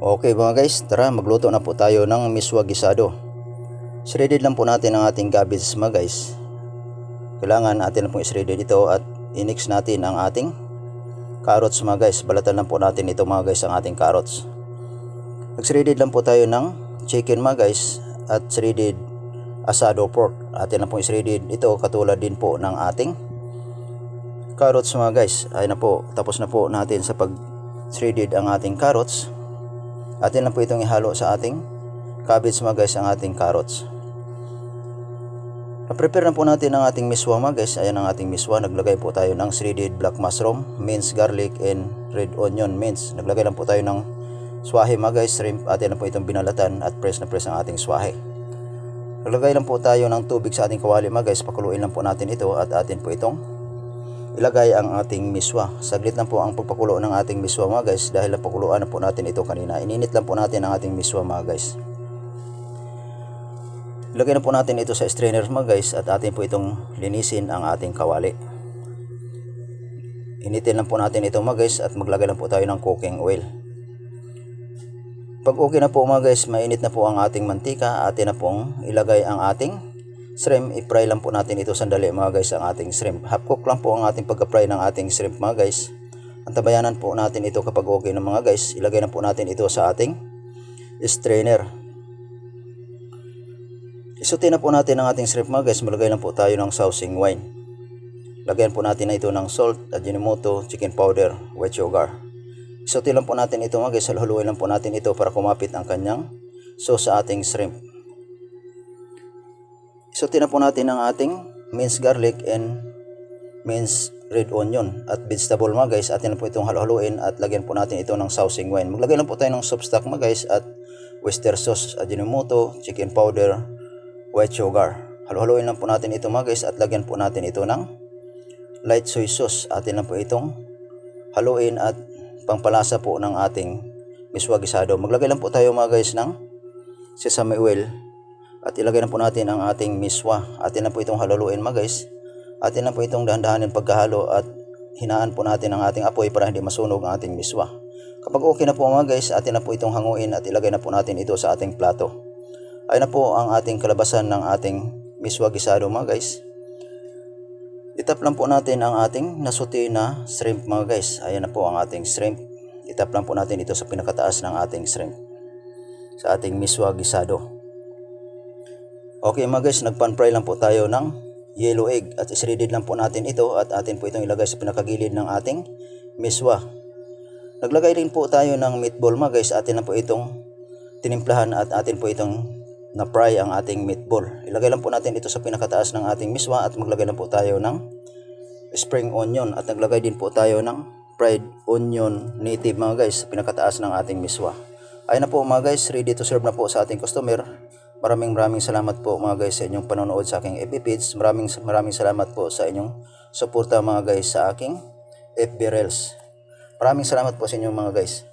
Okay mga guys, tara magluto na po tayo ng miswa gisado. Shredded lang po natin ang ating cabbage mga guys. Kailangan natin lang po i-shredded ito at i-mix natin ang ating carrots mga guys. Balatan lang po natin ito mga guys ang ating carrots. Nag-shredded lang po tayo ng chicken mga guys at shredded asado pork. Atin lang po i-shredded ito katulad din po ng ating carrots mga guys. Ayun na po, tapos na po natin sa pag-shredded ang ating carrots. Atin lang po itong ihalo sa ating cabbage mga guys ang ating carrots. Na-prepare na po natin ang ating miswa mga guys. Ayan ang ating miswa. Naglagay po tayo ng shredded black mushroom, minced garlic, and red onion minced. Naglagay lang po tayo ng swahe mga guys, shrimp. Atin lang po itong binalatan at press na press ang ating swahe. Naglagay lang po tayo ng tubig sa ating kawali mga guys. Pakuluin lang po natin ito at atin po itong ilagay ang ating miswa. Saglit lang po ang pagpakulo ng ating miswa mga guys dahil napakuluan na po natin ito kanina. Ininit lang po natin ang ating miswa mga guys. Ilagay na po natin ito sa strainer mga guys at atin po itong linisin ang ating kawali. Initin lang po natin ito mga guys at maglagay lang po tayo ng cooking oil. Pag okay na po mga guys, mainit na po ang ating mantika. Atin na pong ilagay ang ating shrimp. I-fry lang po natin ito sandali mga guys ang ating shrimp. Half cook lang po ang ating pagka-fry ng ating shrimp mga guys. Antabayanan po natin ito kapag okay na mga guys. Ilagay na po natin ito sa ating strainer. Isuti na po natin ang ating shrimp mga guys. Malagay lang po tayo ng sausing wine. Lagyan po natin na ito ng salt, ajinomoto, chicken powder, white sugar. Isuti lang po natin ito mga guys. Haluluin lang po natin ito para kumapit ang kanyang sauce sa ating shrimp. Isuti na po natin ang ating minced garlic and minced red onion at vegetable mga guys. Atin lang po itong haluin at lagyan po natin ito ng sausing wine. Maglagay lang po tayo ng soup stock mga guys at oyster sauce, ajinomoto, chicken powder, white sugar. Haluin lang po natin ito mga guys at lagyan po natin ito ng light soy sauce. Atin lang po itong haluin at pangpalasa po ng ating miswa gisado. Maglagay lang po tayo mga guys ng sesame oil. At ilagay na po natin ang ating miswa. Atin na po itong haluluin mga guys. Atin na po itong dahan-dahanin pagkahalo at hinaan po natin ang ating apoy para hindi masunog ang ating miswa. Kapag okay na po mga guys, atin na po itong hanguin at ilagay na po natin ito sa ating plato. Ayun na po ang ating kalabasan ng ating miswa gisado mga guys. Itap lang po natin ang ating nasuti na shrimp mga guys. Ayan na po ang ating shrimp. Itap lang po natin ito sa pinakataas ng ating shrimp. Sa ating miswa gisado. Okay mga guys, nagpan-fry lang po tayo ng yellow egg at shredded lang po natin ito at atin po itong ilagay sa pinakagilid ng ating miswa. Naglagay rin po tayo ng meatball mga guys. Atin lang po itong tinimplahan at atin po itong na-fry ang ating meatball. Ilagay lang po natin ito sa pinakataas ng ating miswa at maglagay lang po tayo ng spring onion at naglagay din po tayo ng fried onion native mga guys sa pinakataas ng ating miswa. Ayun na po mga guys, ready to serve na po sa ating customer. Maraming salamat po mga guys sa inyong panonood sa aking FB page. Maraming salamat po sa inyong suporta mga guys sa aking FB Reels. Maraming salamat po sa inyong mga guys.